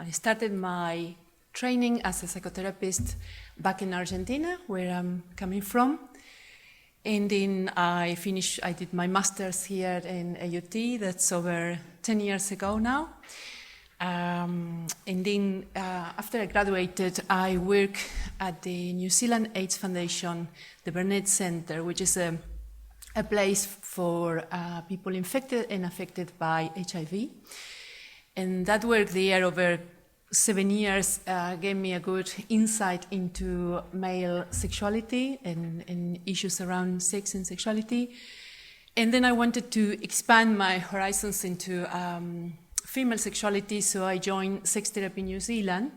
I started my training as a psychotherapist back in Argentina, where I'm coming from. And then I did my master's here in AUT, that's over 10 years ago now. And then after I graduated, I work at the New Zealand AIDS Foundation, the Burnett Center, which is a place for people infected and affected by HIV. And that work there over 7 years gave me a good insight into male sexuality and issues around sex and sexuality. And then I wanted to expand my horizons into female sexuality, so I joined Sex Therapy New Zealand.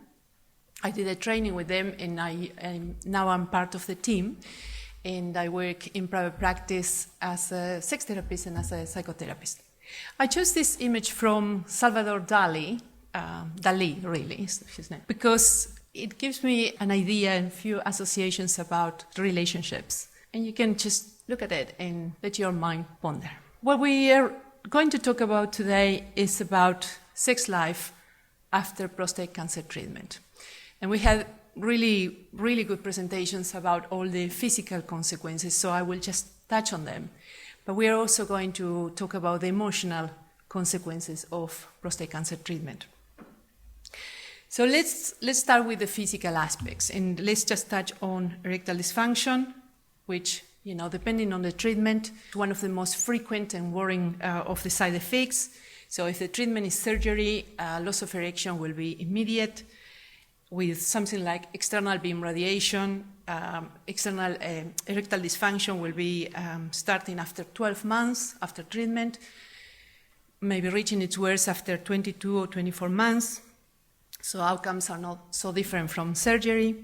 I did a training with them, and now I'm part of the team. And I work in private practice as a sex therapist and as a psychotherapist. I chose this image from Salvador Dali, really is his name, because it gives me an idea and few associations about relationships. And you can just look at it and let your mind ponder. What we are going to talk about today is about sex life after prostate cancer treatment. And we had really, really good presentations about all the physical consequences, so I will just touch on them. But we are also going to talk about the emotional consequences of prostate cancer treatment. So let's start with the physical aspects, and let's just touch on erectile dysfunction, which, depending on the treatment, one of the most frequent and worrying of the side effects. So if the treatment is surgery, loss of erection will be immediate, with something like external beam radiation. External erectile dysfunction will be starting after 12 months after treatment, maybe reaching its worst after 22 or 24 months. So outcomes are not so different from surgery.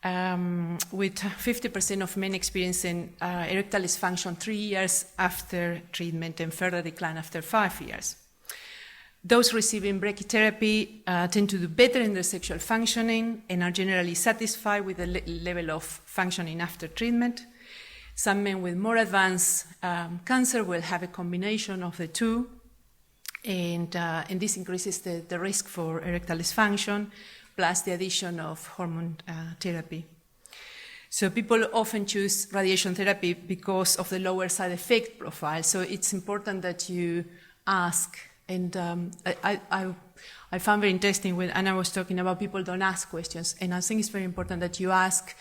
With 50% of men experiencing erectile dysfunction 3 years after treatment and further decline after 5 years. Those receiving brachytherapy tend to do better in their sexual functioning and are generally satisfied with the level of functioning after treatment. Some men with more advanced cancer will have a combination of the two, and this increases the risk for erectile dysfunction, plus the addition of hormone therapy. So people often choose radiation therapy because of the lower side effect profile, so it's important that you ask. And I found very interesting when Anna was talking about people don't ask questions, and I think it's very important that you ask,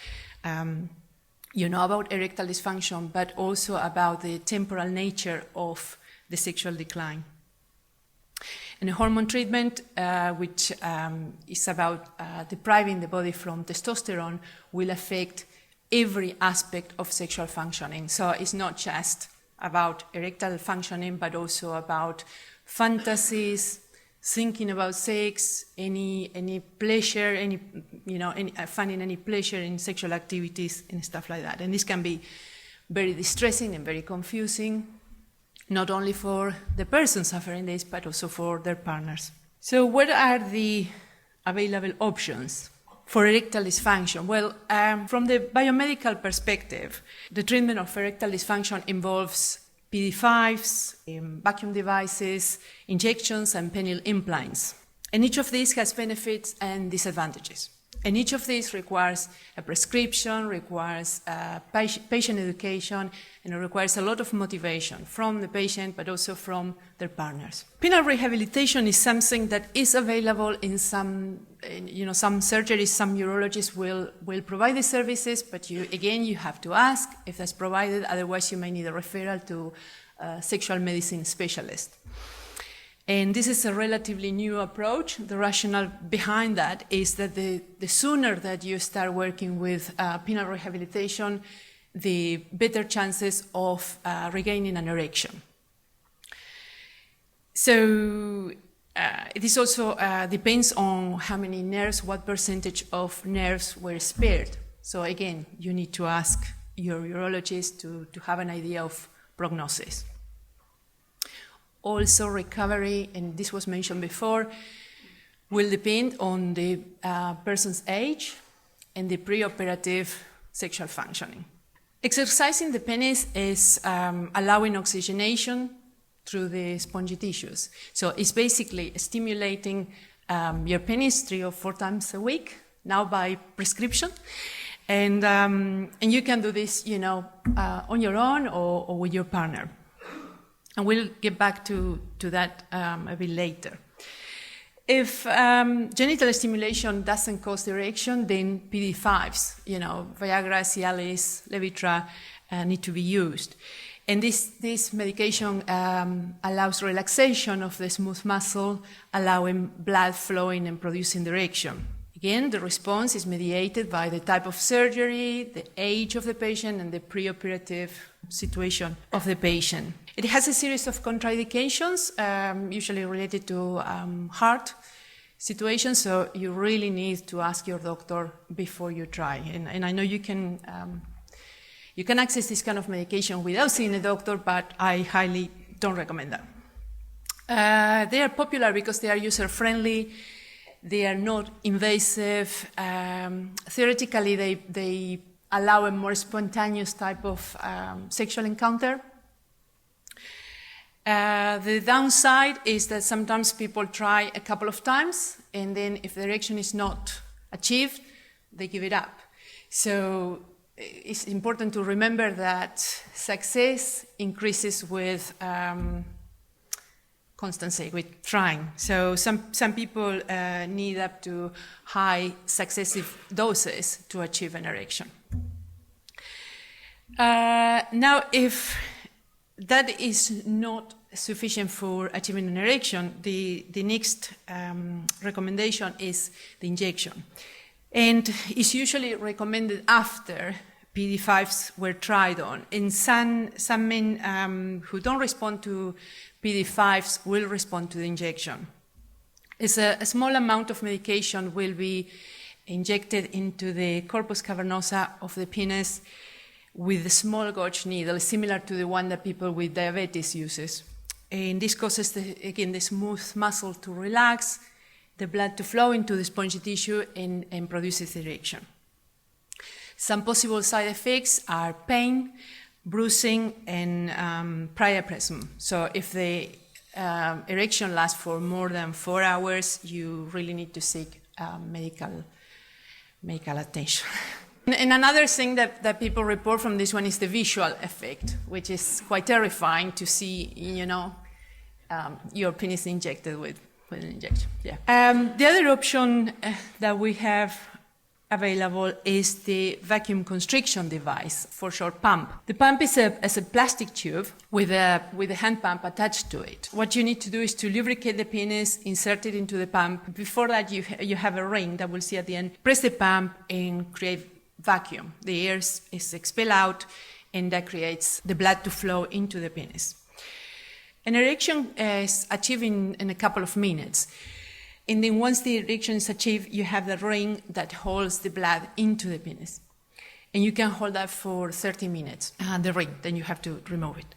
about erectile dysfunction, but also about the temporal nature of the sexual decline. And a hormone treatment, which is about depriving the body from testosterone, will affect every aspect of sexual functioning. So it's not just about erectile functioning, but also about fantasies, thinking about sex, any pleasure, finding any pleasure in sexual activities and stuff like that. And this can be very distressing and very confusing, not only for the person suffering this, but also for their partners. So what are the available options for erectile dysfunction? Well, from the biomedical perspective, the treatment of erectile dysfunction involves PD5s, vacuum devices, injections, and penile implants. And each of these has benefits and disadvantages. And each of these requires a prescription, requires patient education, and it requires a lot of motivation from the patient, but also from their partners. Penile rehabilitation is something that is available in some surgeries. Some urologists will provide the services, but you have to ask if that's provided. Otherwise, you may need a referral to a sexual medicine specialist. And this is a relatively new approach. The rationale behind that is that the sooner that you start working with penile rehabilitation, the better chances of regaining an erection. So this also depends on how many nerves, what percentage of nerves were spared. So again, you need to ask your urologist to have an idea of prognosis. Also, recovery, and this was mentioned before, will depend on the person's age and the preoperative sexual functioning. Exercising the penis is allowing oxygenation through the spongy tissues. So it's basically stimulating your penis 3 or 4 times a week, now by prescription. And you can do this, on your own or with your partner. And we'll get back to that a bit later. If genital stimulation doesn't cause the erection, then PD5s, Viagra, Cialis, Levitra, need to be used. And this medication allows relaxation of the smooth muscle, allowing blood flowing and producing the erection. Again, the response is mediated by the type of surgery, the age of the patient, and the preoperative situation of the patient. It has a series of contraindications, usually related to heart situations, so you really need to ask your doctor before you try. And I know you can access this kind of medication without seeing a doctor, but I highly don't recommend that. They are popular because they are user-friendly. They are not invasive. Theoretically, they allow a more spontaneous type of sexual encounter. The downside is that sometimes people try a couple of times, and then if the erection is not achieved, they give it up. So it's important to remember that success increases with constancy, with trying. So some people need up to high successive doses to achieve an erection. Now, if that is not sufficient for achieving an erection, the next recommendation is the injection. And it's usually recommended after PD5s were tried on. And some men who don't respond to PD5s will respond to the injection. It's a small amount of medication will be injected into the corpus cavernosa of the penis with a small gauge needle, similar to the one that people with diabetes uses. And this causes, the smooth muscle to relax, the blood to flow into the spongy tissue, and produces erection. Some possible side effects are pain, bruising, and priapism. So if the erection lasts for more than 4 hours, you really need to seek medical attention. And another thing that people report from this one is the visual effect, which is quite terrifying to see, your penis injected with an injection. Yeah. The other option that we have available is the vacuum constriction device, for short pump. The pump is a plastic tube with a hand pump attached to it. What you need to do is to lubricate the penis, insert it into the pump. Before that, you have a ring that we'll see at the end. Press the pump and create vacuum. The air is expelled out, and that creates the blood to flow into the penis. An erection is achieved in a couple of minutes. And then once the erection is achieved, you have the ring that holds the blood into the penis. And you can hold that for 30 minutes, the ring, then you have to remove it.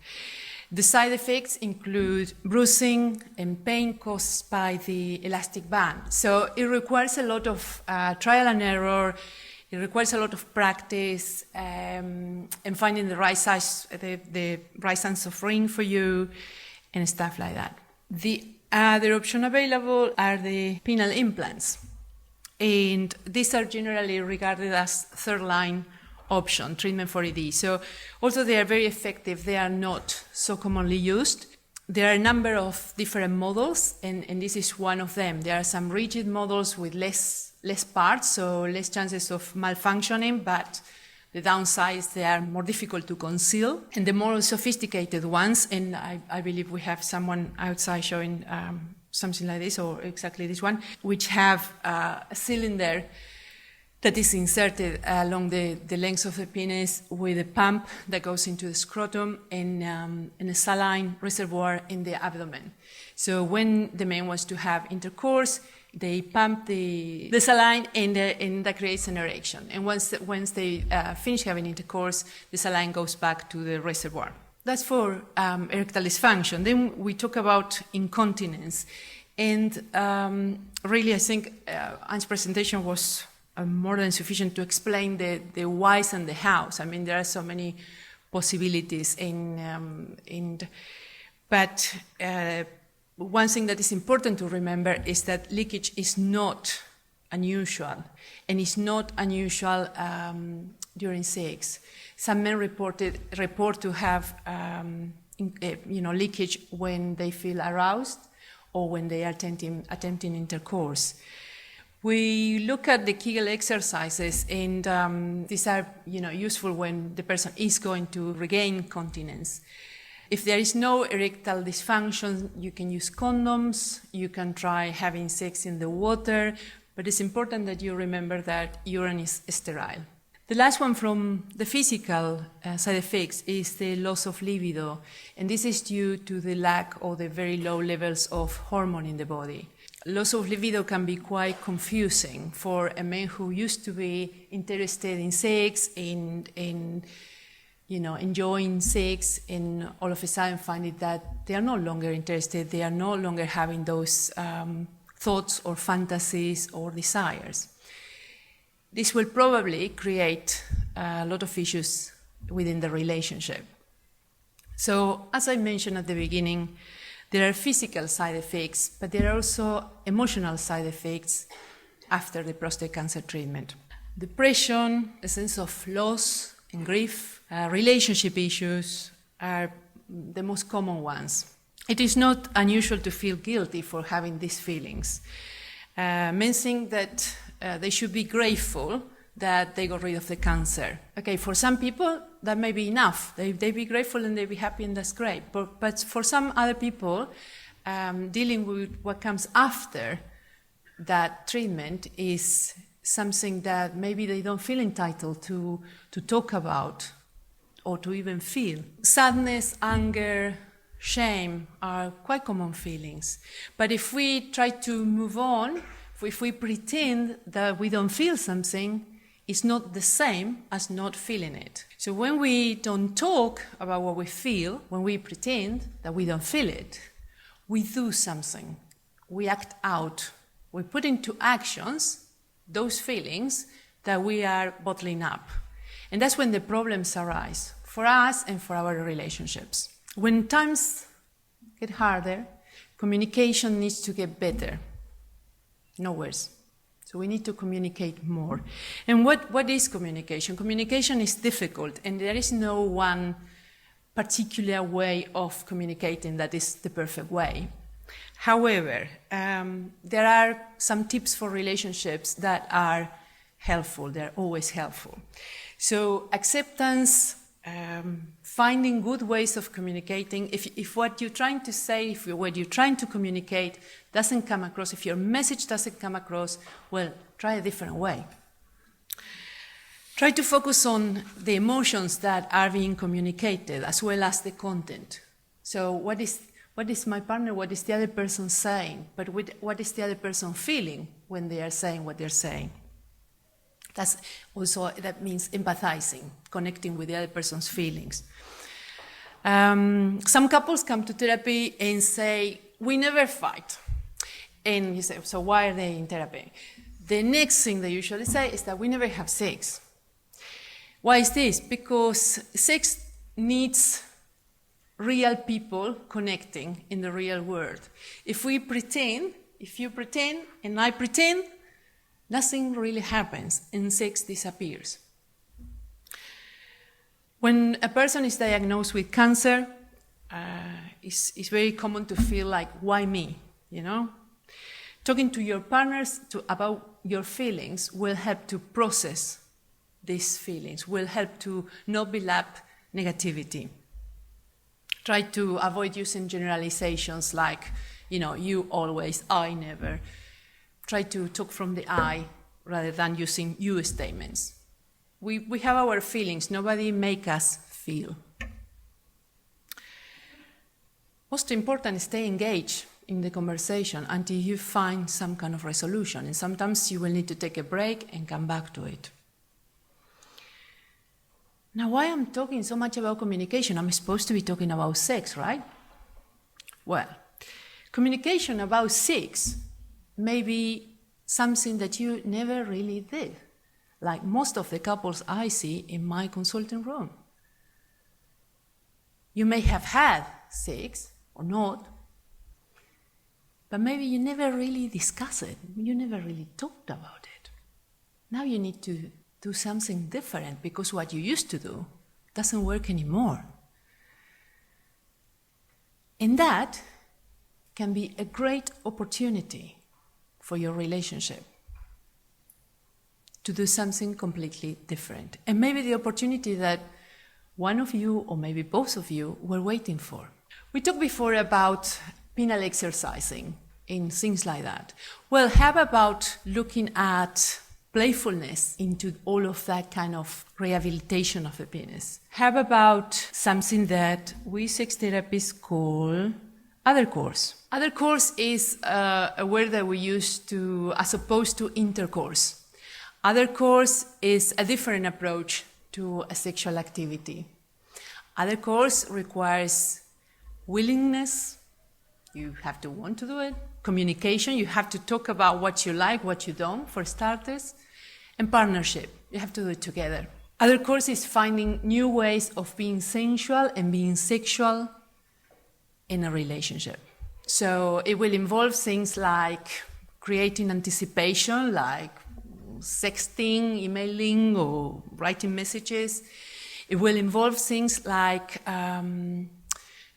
The side effects include bruising and pain caused by the elastic band. So it requires a lot of trial and error. It requires a lot of practice and finding the right size, the right size of ring for you, and stuff like that. The other option available are the penile implants, and these are generally regarded as third-line option treatment for ED. So, although they are very effective, they are not so commonly used. There are a number of different models, and this is one of them. There are some rigid models with less parts, so less chances of malfunctioning, but the downside is they are more difficult to conceal. And the more sophisticated ones, and I believe we have someone outside showing something like this, or exactly this one, which have a cylinder that is inserted along the length of the penis with a pump that goes into the scrotum and a saline reservoir in the abdomen. So when the man wants to have intercourse, they pump the saline and that creates an erection. And once they finish having intercourse, the saline goes back to the reservoir. That's for erectile dysfunction. Then we talk about incontinence. And really, I think Anne's presentation was more than sufficient to explain the whys and the hows. I mean, there are so many possibilities, but one thing that is important to remember is that leakage is not unusual, and it's not unusual during sex. Some men report to have leakage when they feel aroused or when they are attempting intercourse. We look at the Kegel exercises, and these are useful when the person is going to regain continence. If there is no erectile dysfunction, you can use condoms, you can try having sex in the water, but it's important that you remember that urine is sterile. The last one from the physical side effects is the loss of libido, and this is due to the lack or the very low levels of hormone in the body. Loss of libido can be quite confusing for a man who used to be interested in sex, in enjoying sex, and all of a sudden find it that they are no longer interested, they are no longer having those thoughts or fantasies or desires. This will probably create a lot of issues within the relationship. So, as I mentioned at the beginning, there are physical side effects, but there are also emotional side effects after the prostate cancer treatment. Depression, a sense of loss and grief, relationship issues are the most common ones. It is not unusual to feel guilty for having these feelings. Men think that they should be grateful that they got rid of the cancer. Okay, for some people, that may be enough. They be grateful and they be happy, and that's great. But for some other people, dealing with what comes after that treatment is something that maybe they don't feel entitled to talk about or to even feel. Sadness, anger, shame are quite common feelings. But if we try to move on, if we pretend that we don't feel something, it's not the same as not feeling it. So when we don't talk about what we feel, when we pretend that we don't feel it, we do something. We act out. We put into actions those feelings that we are bottling up. And that's when the problems arise for us and for our relationships. When times get harder, communication needs to get better. No worse. So we need to communicate more. And what is communication? Communication is difficult, and there is no one particular way of communicating that is the perfect way. However, there are some tips for relationships that are helpful. They're always helpful. So acceptance, finding good ways of communicating. If what you're trying to say, if what you're trying to communicate doesn't come across, if your message doesn't come across, well, try a different way. Try to focus on the emotions that are being communicated as well as the content. So what is my partner, what is the other person saying, but what is the other person feeling when they are saying what they're saying? That means empathizing, connecting with the other person's feelings. Some couples come to therapy and say, we never fight. And you say, so why are they in therapy? The next thing they usually say is that we never have sex. Why is this? Because sex needs real people connecting in the real world. If you pretend and I pretend, nothing really happens and sex disappears. When a person is diagnosed with cancer, it's very common to feel like, why me? Talking to your partners about your feelings will help to process these feelings, will help to not build up negativity. Try to avoid using generalizations like, you always, I never. Try to talk from the I rather than using you statements. We have our feelings. Nobody make us feel. Most important, stay engaged in the conversation until you find some kind of resolution. And sometimes you will need to take a break and come back to it. Now, why I'm talking so much about communication? I'm supposed to be talking about sex, right? Well, communication about sex may be something that you never really did, like most of the couples I see in my consulting room. You may have had sex or not, but maybe you never really discussed it. You never really talked about it. Now you need to do something different because what you used to do doesn't work anymore. And that can be a great opportunity for your relationship to do something completely different. And maybe the opportunity that one of you, or maybe both of you, were waiting for. We talked before about penile exercising and things like that. Well, how about looking at playfulness into all of that kind of rehabilitation of the penis? How about something that we sex therapists call other course? Other course is a word that we use to, as opposed to intercourse. Other course is a different approach to a sexual activity. Other course requires willingness. You have to want to do it. Communication, you have to talk about what you like, what you don't, for starters. And partnership, you have to do it together. Other course is finding new ways of being sensual and being sexual in a relationship. So it will involve things like creating anticipation, like sexting, emailing, or writing messages. It will involve things like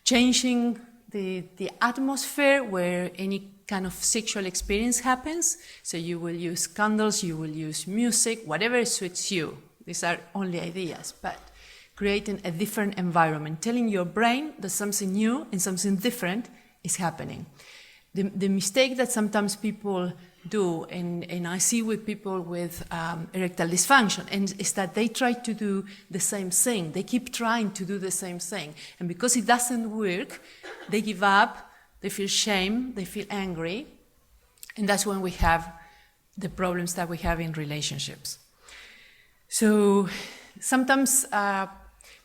changing the atmosphere where any kind of sexual experience happens. So you will use candles, you will use music, whatever suits you. These are only ideas, but creating a different environment, telling your brain that something new and something different is happening. The mistake that sometimes people do, and I see with people with erectile dysfunction, and is that they try to do the same thing. They keep trying to do the same thing. And because it doesn't work, they give up, they feel shame, they feel angry, and that's when we have the problems that we have in relationships. So sometimes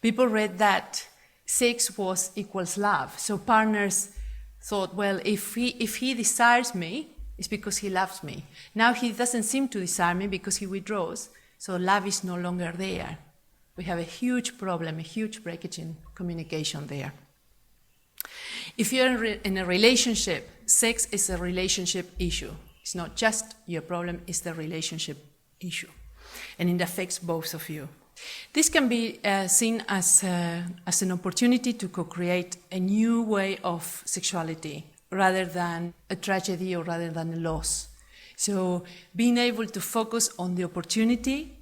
people read that sex was equals love. So partners thought, well, if he desires me, it's because he loves me. Now he doesn't seem to desire me because he withdraws, so love is no longer there. We have a huge problem, a huge breakage in communication there. If you're in a relationship, sex is a relationship issue. It's not just your problem, it's the relationship issue. And it affects both of you. This can be seen as an opportunity to co-create a new way of sexuality, rather than a tragedy or rather than a loss. So being able to focus on the opportunity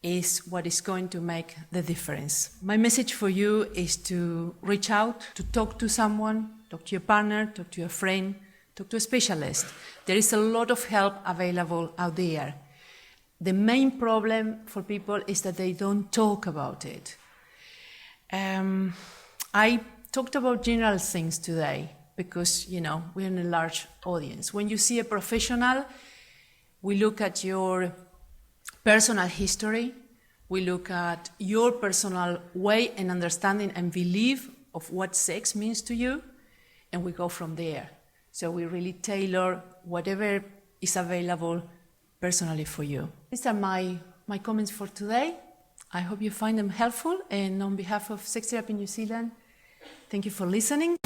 is what is going to make the difference. My message for you is to reach out, to talk to someone, talk to your partner, talk to your friend, talk to a specialist. There is a lot of help available out there. The main problem for people is that they don't talk about it. I talked about general things today, because, we're in a large audience. When you see a professional, we look at your personal history, we look at your personal way and understanding and belief of what sex means to you, and we go from there. So we really tailor whatever is available personally for you. These are my comments for today. I hope you find them helpful, and on behalf of Sex Therapy New Zealand, thank you for listening.